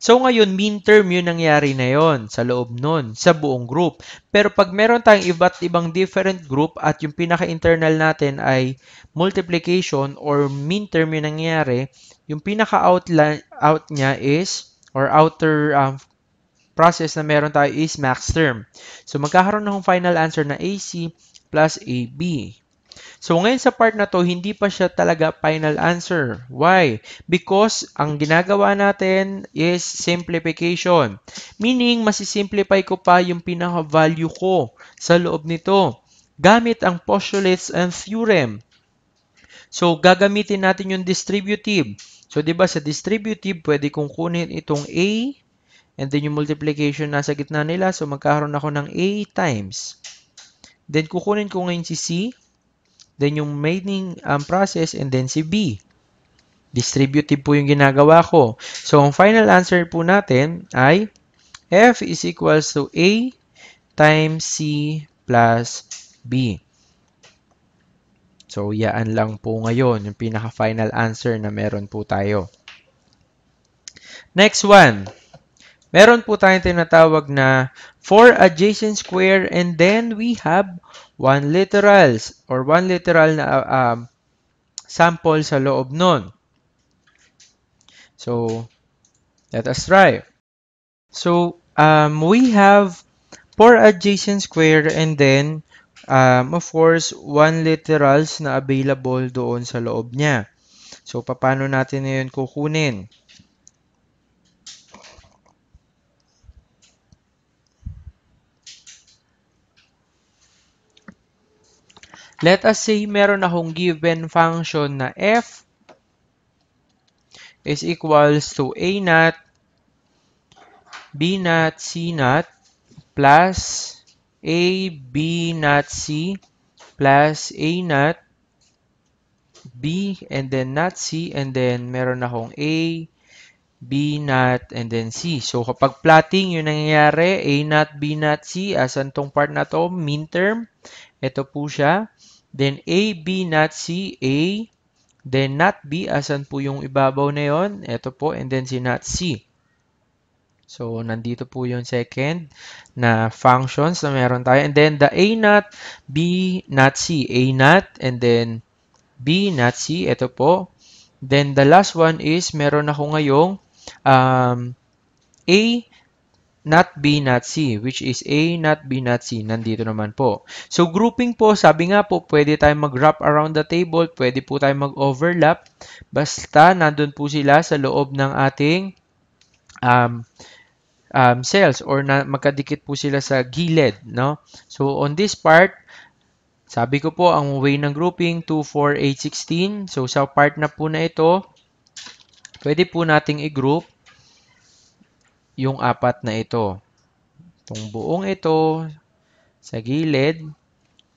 So, ngayon, mean term yung nangyari na yon sa loob nun, sa buong group. Pero pag meron tayong iba't ibang different group at yung pinaka-internal natin ay multiplication or mean term yung nangyari, yung pinaka-out niya is, or outer process na meron tayo is max term. So, magkakaroon ng final answer na AC plus AB. So, ngayon sa part na to, hindi pa siya talaga final answer. Why? Because ang ginagawa natin is simplification. Meaning, masisimplify ko pa yung pinaka-value ko sa loob nito gamit ang postulates and theorem. So, gagamitin natin yung distributive. So, di ba sa distributive, pwede kong kunin itong A, and then yung multiplication nasa gitna nila. So, magkakaroon ako ng A times. Then, kukunin ko ngayon si C. Then, yung remaining process. And then, si B. Distributive po yung ginagawa ko. So, ang final answer po natin ay F is equals to A times C plus B. So, yaan lang po ngayon yung pinaka-final answer na meron po tayo. Next one. Meron po tayong tinatawag na 4 adjacent square and then we have 1 literals or 1 literal na sample sa loob nun. So, let us try. So, we have 4 adjacent square and then, of course, 1 literals na available doon sa loob niya. So, paano natin ngayon kukunin? Let us say meron akong given function na f is equals to a naught, b naught, c naught plus a, b naught, c plus a naught, b, and then naught c, and then meron akong a, b naught, and then c. So, kapag plotting yung nangyayari, a naught, b naught, c, asan tong part na to? Mean term. Ito po siya. Then, a, b naught, c, a. Then, not b, asan po yung ibabaw na yon? Ito po, and then si not c. So, nandito po yung second na functions na meron tayo. And then, the a not, b not c. A not, and then b not c. Ito po. Then, the last one is, meron ako ngayong a not B, not C, which is A, not B, not C. Nandito naman po. So, grouping po, sabi nga po, pwede tayong mag-wrap around the table, pwede po tayong mag-overlap, basta nandun po sila sa loob ng ating um, cells or na magkadikit po sila sa gilid, no? So, on this part, sabi ko po, ang way ng grouping, 2, 4, 8, 16. So, sa part na po na ito, pwede po nating i-group yung apat na ito. Itong buong ito sa gilid,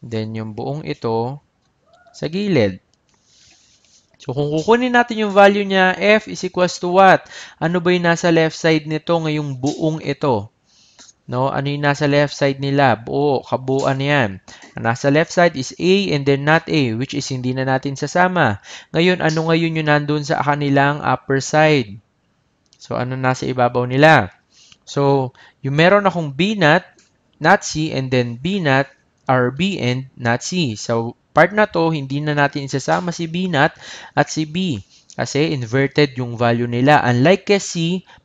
then yung buong ito sa gilid. So, kung kukunin natin yung value niya, f is equals to what? Ano ba yung nasa left side nito ngayong buong ito? No, ano yung nasa left side nila? Buo, kabuuan yan. Ang nasa left side is A and then not A, which is hindi na natin sasama. Ngayon, ano ngayon yung nandun sa kanilang upper side? So, ano nasa ibabaw nila? So, yung meron akong B not C, and then B not or B and not C. So, part na to, hindi na natin isasama si B not at si B. Kasi inverted yung value nila. Unlike kay C,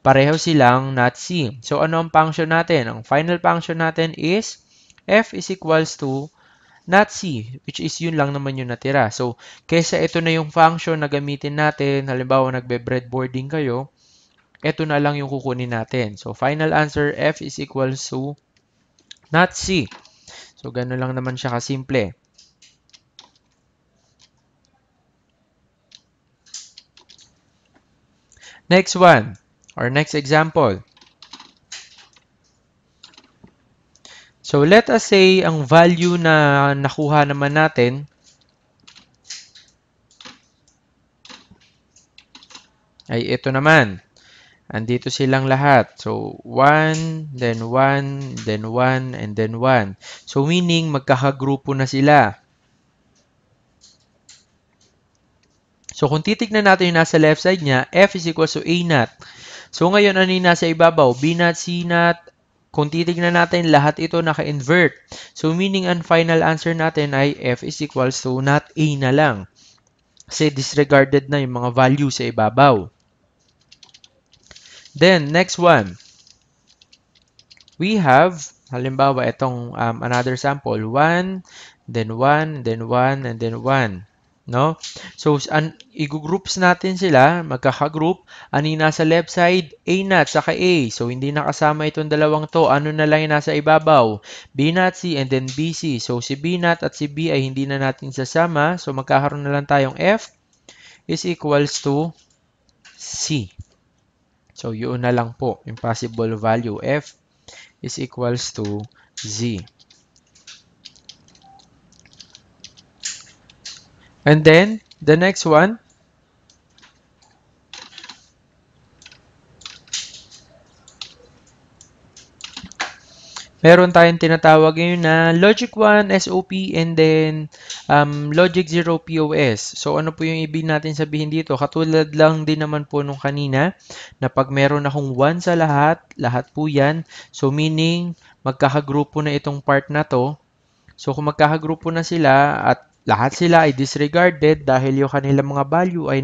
pareho silang not C. So, ano ang function natin? Ang final function natin is f is equals to not C, which is yun lang naman yung natira. So, kesa ito na yung function na gamitin natin, halimbawa nagbe-breadboarding kayo, ito na lang yung kukunin natin. So, final answer, f is equals to not C. So, gano'n lang naman siya kasimple. Next one, or next example. So, let us say, ang value na nakuha naman natin ay ito naman. Andito silang lahat. So, 1, then 1, then 1, and then 1. So, meaning, magkakagrupo na sila. So, kung titignan natin yung nasa left side niya, f is equals to a naught. So, ngayon, ano yung nasa ibabaw? B naught, C naught. Kung titignan natin, lahat ito naka-invert. So, meaning, ang final answer natin ay f is equals to not a na lang. Kasi disregarded na yung mga value sa ibabaw. Then, next one. We have, halimbawa, itong another sample, 1, then 1, then 1, and then 1. No? So, i-groups natin sila, magkaka-group. Ano yung nasa left side? A naught, saka A. So, hindi nakasama itong dalawang to. Ano na lang yung nasa ibabaw? B naught, C, and then BC. So, si B naught at si B ay hindi na natin sasama. So, magkakaroon na lang tayong F is equals to C. So, yun na lang po, yung possible value. F is equals to Z. And then, the next one, meron tayong tinatawag ngayon na Logic 1 SOP and then Logic 0 POS. So, ano po yung ibig natin sabihin dito? Katulad lang din naman po nung kanina na pag meron akong 1 sa lahat, lahat po yan. So, meaning, magkakagrupo na itong part na to. So, kung magkakagrupo na sila at lahat sila ay disregarded dahil yung kanilang mga value ay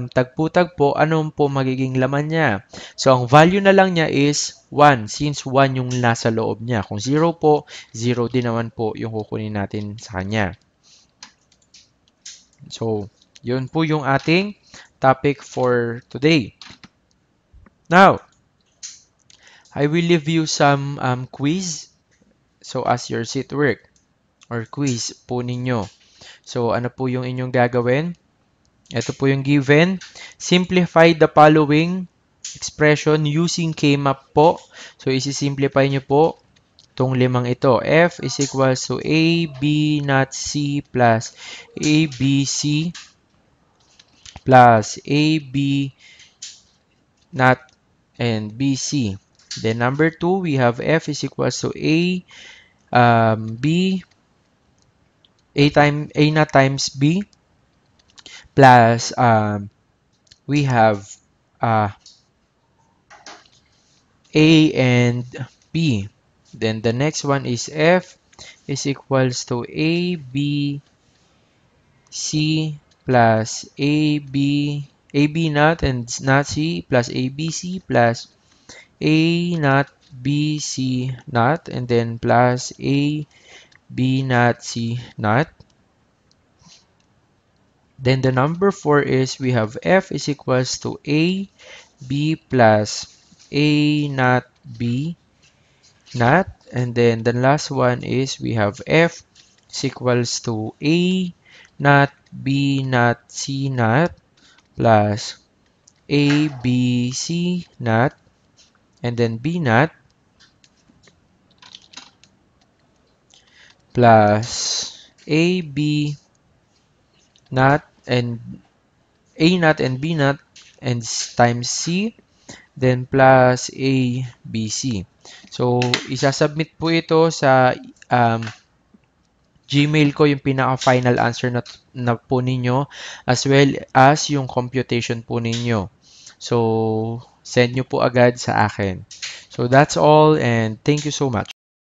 tagpo-tagpo, anong po magiging laman niya? So, ang value na lang niya is 1 since 1 yung nasa loob niya. Kung 0 po, 0 din naman po yung kukunin natin sa kanya. So, yun po yung ating topic for today. Now, I will leave you some quiz. So, as your seat work or quiz po ninyo. So, ano po yung inyong gagawin? Ito po yung given. Simplify the following expression using K-map po. So, isi-simplify nyo po itong limang ito. F is equals to A, B, not C plus A, B, C plus A, B, not and B, C. Then, number 2, we have F is equals to A, B, A naught times B plus we have A and B. Then the next one is F is equals to A, B, C plus A, B naught and not C plus A, B, C plus A naught B C naught and then plus A B naught C naught. Then the number 4 is we have F is equals to A B plus A naught B naught. And then the last one is we have F is equals to A naught B naught C naught plus A B C naught and then B naught plus A B naught and A naught and B naught and times C then plus A, B, C. So, isasubmit po ito sa Gmail ko yung pinaka-final answer na po ninyo as well as yung computation po ninyo. So, send nyo po agad sa akin. So, that's all and thank you so much.